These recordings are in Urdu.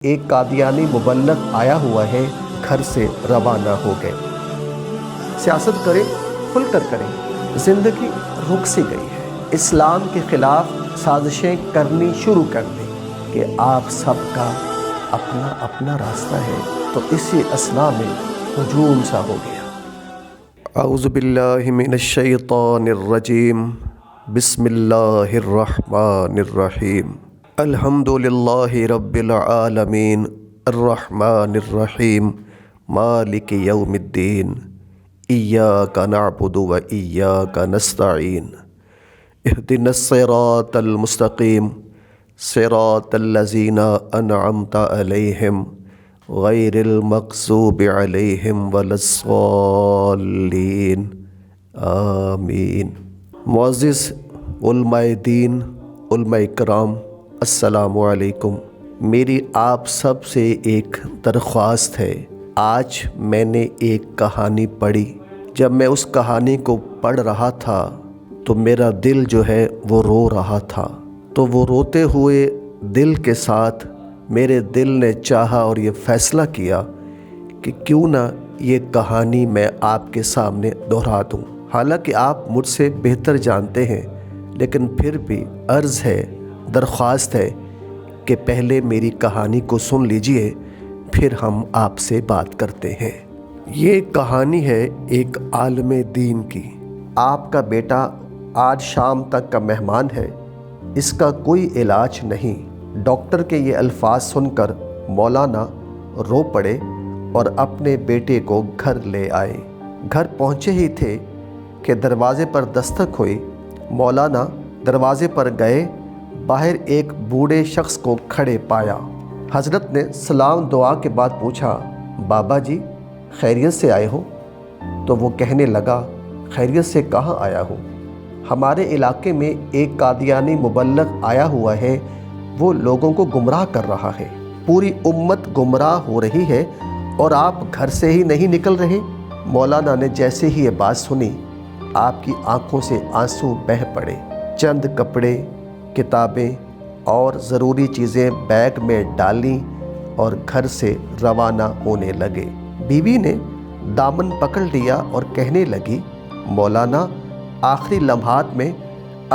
ایک قادیانی مبلغ آیا ہوا ہے، گھر سے روانہ ہو گئے۔ سیاست کریں، کھل کر کریں، زندگی رک سی گئی ہے۔ اسلام کے خلاف سازشیں کرنی شروع کر دیں کہ آپ سب کا اپنا اپنا راستہ ہے، تو اسی اثناء میں ہجوم سا ہو گیا۔ اعوذ باللہ من الشیطان الرجیم، بسم اللہ الرحمن الرحیم۔ الحمد للہ رب العالمین، الرحمن الرحیم، مالک یوم الدین، ایاک نعبد و ایاک نستعین، اہدنا الصراط المستقیم، صراط الذین انعمت علیہم غیر المغضوب علیہم ولا الضالین، آمین۔ معزز علماء دین، علماء کرام، السلام علیکم۔ میری آپ سب سے ایک درخواست ہے۔ آج میں نے ایک کہانی پڑھی۔ جب میں اس کہانی کو پڑھ رہا تھا تو میرا دل جو ہے وہ رو رہا تھا، تو وہ روتے ہوئے دل کے ساتھ میرے دل نے چاہا اور یہ فیصلہ کیا کہ کیوں نہ یہ کہانی میں آپ کے سامنے دہرا دوں۔ حالانکہ آپ مجھ سے بہتر جانتے ہیں، لیکن پھر بھی عرض ہے، درخواست ہے کہ پہلے میری کہانی کو سن لیجئے، پھر ہم آپ سے بات کرتے ہیں۔ یہ کہانی ہے ایک عالم دین کی۔ آپ کا بیٹا آج شام تک کا مہمان ہے، اس کا کوئی علاج نہیں۔ ڈاکٹر کے یہ الفاظ سن کر مولانا رو پڑے اور اپنے بیٹے کو گھر لے آئے۔ گھر پہنچے ہی تھے کہ دروازے پر دستک ہوئی۔ مولانا دروازے پر گئے، باہر ایک بوڑھے شخص کو کھڑے پایا۔ حضرت نے سلام دعا کے بعد پوچھا، بابا جی خیریت سے آئے ہو؟ تو وہ کہنے لگا، خیریت سے کہاں آیا ہوں، ہمارے علاقے میں ایک قادیانی مبلغ آیا ہوا ہے، وہ لوگوں کو گمراہ کر رہا ہے، پوری امت گمراہ ہو رہی ہے اور آپ گھر سے ہی نہیں نکل رہے۔ مولانا نے جیسے ہی یہ بات سنی، آپ کی آنکھوں سے آنسو بہہ پڑے۔ چند کپڑے، کتابیں اور ضروری چیزیں بیگ میں ڈالیں اور گھر سے روانہ ہونے لگے۔ بیوی نے دامن پکڑ لیا اور کہنے لگی، مولانا آخری لمحات میں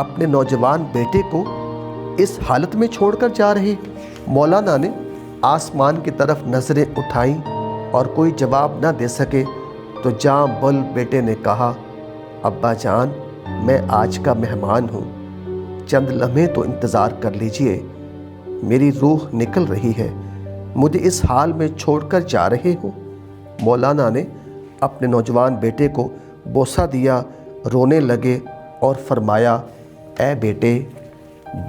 اپنے نوجوان بیٹے کو اس حالت میں چھوڑ کر جا رہے۔ مولانا نے آسمان کی طرف نظریں اٹھائیں اور کوئی جواب نہ دے سکے تو جاں بل بیٹے نے کہا، ابا جان میں آج کا مہمان ہوں، چند لمحے تو انتظار کر لیجئے، میری روح نکل رہی ہے، مجھے اس حال میں چھوڑ کر جا رہے ہو۔ مولانا نے اپنے نوجوان بیٹے کو بوسہ دیا، رونے لگے اور فرمایا، اے بیٹے،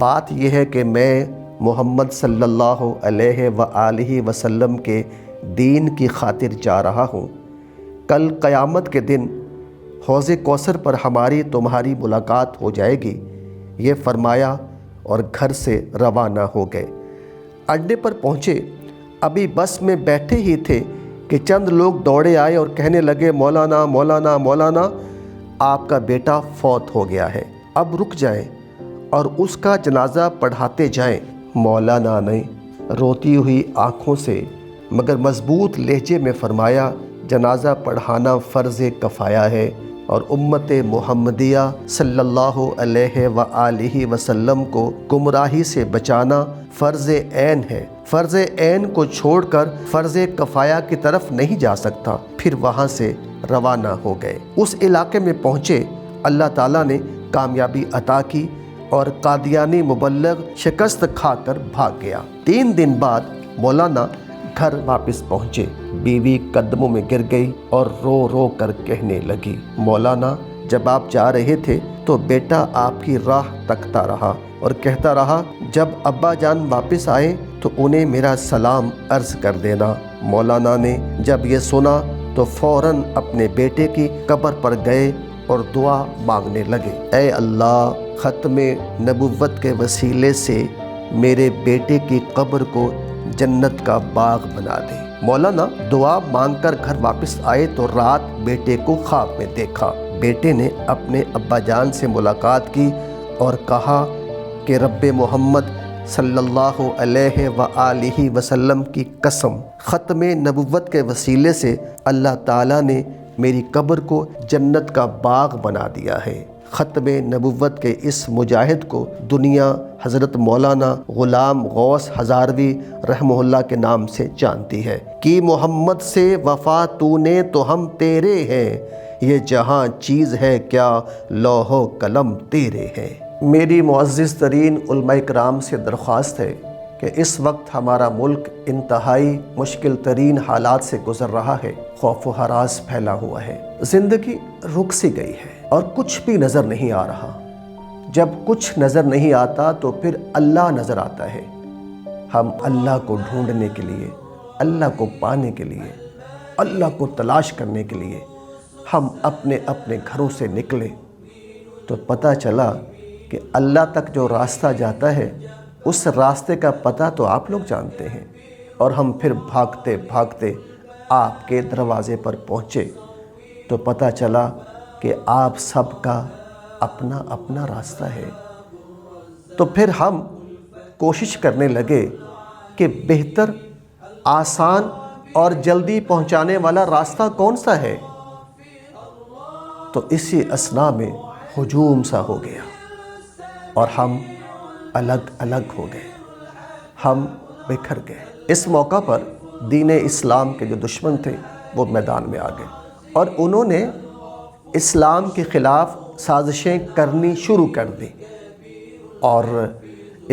بات یہ ہے کہ میں محمد صلی اللہ علیہ وآلہ وسلم کے دین کی خاطر جا رہا ہوں۔ کل قیامت کے دن حوض کوثر پر ہماری تمہاری ملاقات ہو جائے گی، یہ فرمایا اور گھر سے روانہ ہو گئے۔ اڈے پر پہنچے، ابھی بس میں بیٹھے ہی تھے کہ چند لوگ دوڑے آئے اور کہنے لگے، مولانا مولانا مولانا آپ کا بیٹا فوت ہو گیا ہے، اب رک جائیں اور اس کا جنازہ پڑھاتے جائیں۔ مولانا نے روتی ہوئی آنکھوں سے مگر مضبوط لہجے میں فرمایا، جنازہ پڑھانا فرض کفایہ ہے اور امت محمدیہ صلی اللہ علیہ وآلہ وسلم کو گمراہی سے بچانا فرض عین ہے، فرض عین کو چھوڑ کر فرض کفایہ کی طرف نہیں جا سکتا۔ پھر وہاں سے روانہ ہو گئے۔ اس علاقے میں پہنچے، اللہ تعالیٰ نے کامیابی عطا کی اور قادیانی مبلغ شکست کھا کر بھاگ گیا۔ 3 دن بعد مولانا گھر واپس پہنچے۔ بیوی قدموں میں گر گئی اور رو رو کر کہنے لگی، مولانا جب آپ جا رہے تھے تو بیٹا آپ کی راہ تکتا رہا اور کہتا رہا، جب ابا جان واپس آئے تو انہیں میرا سلام عرض کر دینا۔ مولانا نے جب یہ سنا تو فوراً اپنے بیٹے کی قبر پر گئے اور دعا مانگنے لگے، اے اللہ ختم نبوت کے وسیلے سے میرے بیٹے کی قبر کو جنت کا باغ بنا دے۔ مولانا دعا مانگ کر گھر واپس آئے تو رات بیٹے کو خواب میں دیکھا۔ بیٹے نے اپنے ابا جان سے ملاقات کی اور کہا کہ رب محمد صلی اللہ علیہ وآلہ وسلم کی قسم، ختم نبوت کے وسیلے سے اللہ تعالیٰ نے میری قبر کو جنت کا باغ بنا دیا ہے۔ ختم نبوت کے اس مجاہد کو دنیا حضرت مولانا غلام غوث ہزاروی رحمہ اللہ کے نام سے جانتی ہے کہ محمد سے وفا تو نے تو ہم تیرے ہیں، یہ جہاں چیز ہے کیا لوح و قلم تیرے ہیں۔ میری معزز ترین علماء کرام سے درخواست ہے کہ اس وقت ہمارا ملک انتہائی مشکل ترین حالات سے گزر رہا ہے، خوف و ہراس پھیلا ہوا ہے، زندگی رک سی گئی ہے اور کچھ بھی نظر نہیں آ رہا۔ جب کچھ نظر نہیں آتا تو پھر اللہ نظر آتا ہے۔ ہم اللہ کو ڈھونڈنے کے لیے، اللہ کو پانے کے لیے، اللہ کو تلاش کرنے کے لیے ہم اپنے اپنے گھروں سے نکلے تو پتہ چلا کہ اللہ تک جو راستہ جاتا ہے اس راستے کا پتہ تو آپ لوگ جانتے ہیں، اور ہم پھر بھاگتے بھاگتے آپ کے دروازے پر پہنچے تو پتہ چلا کہ آپ سب کا اپنا اپنا راستہ ہے۔ تو پھر ہم کوشش کرنے لگے کہ بہتر، آسان اور جلدی پہنچانے والا راستہ کون سا ہے؟ تو اسی اثناء میں ہجوم سا ہو گیا اور ہم الگ الگ ہو گئے، ہم بکھر گئے۔ اس موقع پر دین اسلام کے جو دشمن تھے وہ میدان میں آ گئے اور انہوں نے اسلام کے خلاف سازشیں کرنی شروع کر دی اور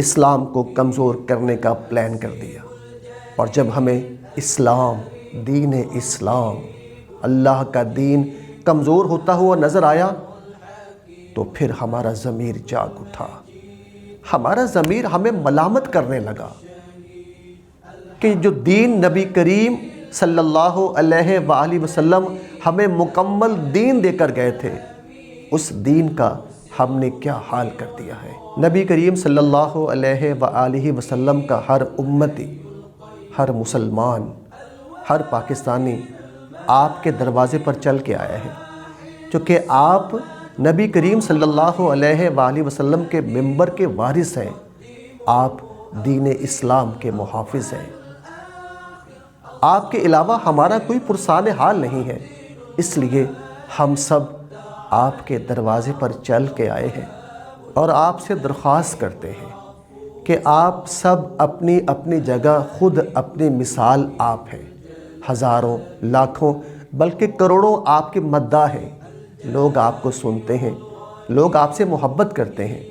اسلام کو کمزور کرنے کا پلان کر دیا۔ اور جب ہمیں اسلام، دین اسلام، اللہ کا دین کمزور ہوتا ہوا نظر آیا تو پھر ہمارا ضمیر جاگ اٹھا۔ ہمارا ضمیر ہمیں ملامت کرنے لگا کہ جو دین نبی کریم صلی اللہ علیہ وآلہ وسلم ہمیں مکمل دین دے کر گئے تھے، اس دین کا ہم نے کیا حال کر دیا ہے۔ نبی کریم صلی اللہ علیہ وآلہ وسلم کا ہر امتی، ہر مسلمان، ہر پاکستانی آپ کے دروازے پر چل کے آیا ہے، چونکہ آپ نبی کریم صلی اللہ علیہ وآلہ وسلم کے منبر کے وارث ہیں، آپ دین اسلام کے محافظ ہیں۔ آپ کے علاوہ ہمارا کوئی پرسان حال نہیں ہے، اس لیے ہم سب آپ کے دروازے پر چل کے آئے ہیں اور آپ سے درخواست کرتے ہیں کہ آپ سب اپنی اپنی جگہ خود اپنی مثال آپ ہیں۔ ہزاروں، لاکھوں، بلکہ کروڑوں آپ کے مداح ہیں، لوگ آپ کو سنتے ہیں، لوگ آپ سے محبت کرتے ہیں۔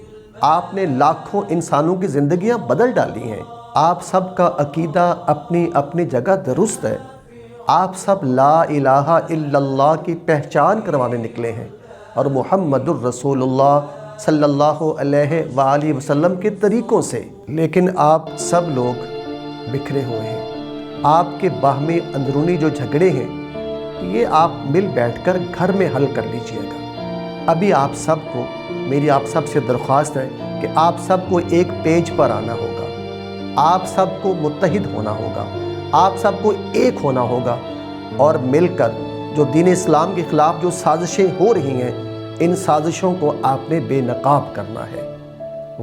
آپ نے لاکھوں انسانوں کی زندگیاں بدل ڈالی ہیں۔ آپ سب کا عقیدہ اپنی اپنی جگہ درست ہے۔ آپ سب لا الہ الا اللہ کی پہچان کروانے نکلے ہیں اور محمد الرسول اللہ صلی اللہ علیہ وآلہ وسلم کے طریقوں سے، لیکن آپ سب لوگ بکھرے ہوئے ہیں۔ آپ کے باہمی اندرونی جو جھگڑے ہیں یہ آپ مل بیٹھ کر گھر میں حل کر لیجئے گا۔ ابھی آپ سب کو، میری آپ سب سے درخواست ہے کہ آپ سب کو ایک پیج پر آنا ہوگا، آپ سب کو متحد ہونا ہوگا، آپ سب کو ایک ہونا ہوگا اور مل کر جو دین اسلام کے خلاف جو سازشیں ہو رہی ہیں ان سازشوں کو آپ نے بے نقاب کرنا ہے۔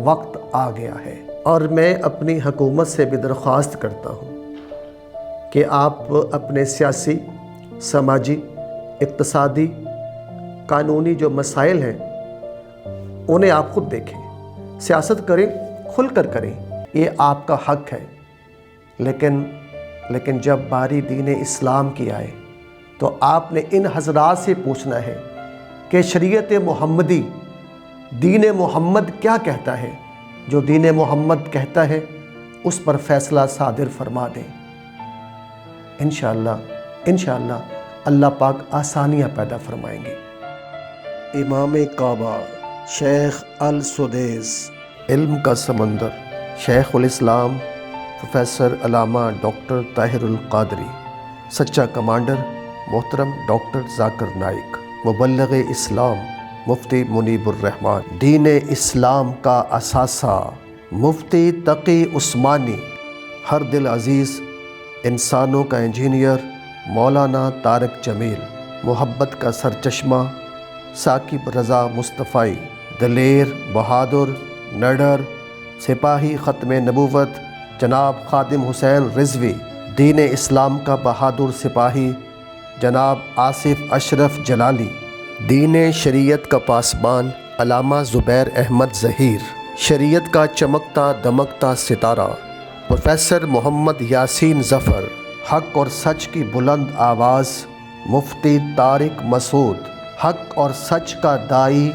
وقت آ گیا ہے اور میں اپنی حکومت سے بھی درخواست کرتا ہوں کہ آپ اپنے سیاسی، سماجی، اقتصادی، قانونی جو مسائل ہیں انہیں آپ خود دیکھیں، سیاست کریں، کھل کر کریں، یہ آپ کا حق ہے۔ لیکن جب باری دین اسلام کی آئے تو آپ نے ان حضرات سے پوچھنا ہے کہ شریعت محمدی، دین محمد کیا کہتا ہے؟ جو دین محمد کہتا ہے اس پر فیصلہ صادر فرما دیں۔ انشاءاللہ اللہ پاک آسانیاں پیدا فرمائیں گے۔ امام کعبہ شیخ السدیس، علم کا سمندر، شیخ الاسلام پروفیسر علامہ ڈاکٹر طاہر القادری، سچا کمانڈر محترم ڈاکٹر ذاکر نائک، مبلغ اسلام مفتی منیب الرحمن، دین اسلام کا اثاثہ مفتی تقی عثمانی، ہر دل عزیز انسانوں کا انجینئر مولانا طارق جمیل، محبت کا سرچشمہ ثاقب رضا مصطفی، دلیر، بہادر، نڈر، سپاہی ختم نبوت جناب خادم حسین رضوی، دین اسلام کا بہادر سپاہی جناب آصف اشرف جلالی، دین شریعت کا پاسبان علامہ زبیر احمد ظہیر، شریعت کا چمکتا دمکتا ستارہ پروفیسر محمد یاسین ظفر، حق اور سچ کی بلند آواز مفتی طارق مسعود، حق اور سچ کا داعی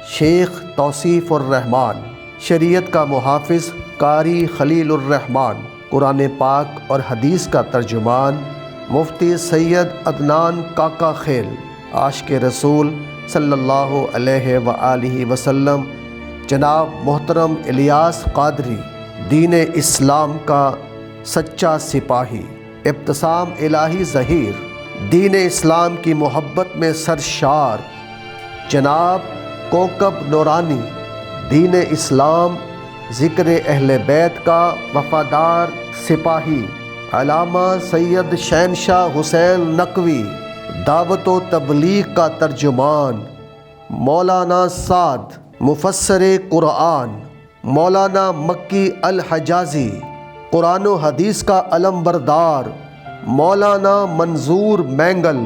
شیخ توصیف الرحمان، شریعت کا محافظ قاری خلیل الرحمان، قرآن پاک اور حدیث کا ترجمان مفتی سید عدنان کاکا خیل، عاشق رسول صلی اللہ علیہ وآلہ وسلم جناب محترم الیاس قادری، دین اسلام کا سچا سپاہی ابتسام الہی ظہیر، دین اسلام کی محبت میں سرشار جناب کوکب نورانی، دین اسلام ذکر اہل بیت کا وفادار سپاہی علامہ سید شہنشاہ حسین نقوی، دعوت و تبلیغ کا ترجمان مولانا سعد، مفسر قرآن مولانا مکی الحجازی، قرآن و حدیث کا علم بردار مولانا منظور مینگل،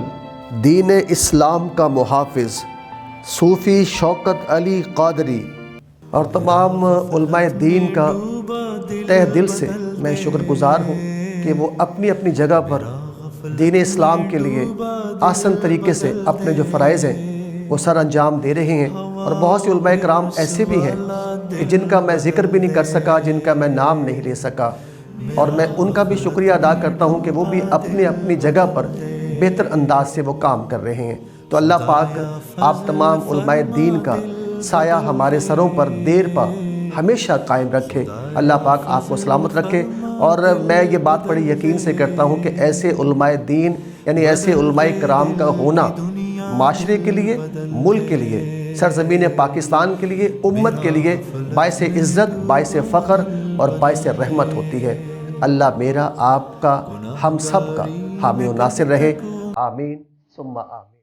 دین اسلام کا محافظ صوفی شوکت علی قادری، اور تمام علماء دین کا تہ دل سے میں شکر گزار ہوں کہ وہ اپنی اپنی جگہ پر دین اسلام کے لیے آسن طریقے سے اپنے جو فرائض ہیں وہ سر انجام دے رہے ہیں، اور بہت سے علماء کرام ایسے بھی ہیں کہ جن کا میں ذکر بھی نہیں کر سکا، جن کا میں نام نہیں لے سکا، اور میں ان کا بھی شکریہ ادا کرتا ہوں کہ وہ بھی اپنی اپنی جگہ پر بہتر انداز سے وہ کام کر رہے ہیں۔ تو اللہ پاک آپ تمام علماء دین کا سایہ ہمارے سروں پر دیر پا ہمیشہ قائم رکھے، اللہ پاک آپ کو سلامت رکھے۔ اور میں یہ بات بڑی یقین سے کرتا ہوں کہ ایسے علماء دین یعنی ایسے علماء کرام کا ہونا معاشرے کے لیے، ملک کے لیے، سرزمین پاکستان کے لیے، امت کے لیے باعث عزت، باعث فخر اور باعث رحمت ہوتی ہے۔ اللہ میرا، آپ کا، ہم سب کا حامی و ناصر رہے، آمین ثم آمین۔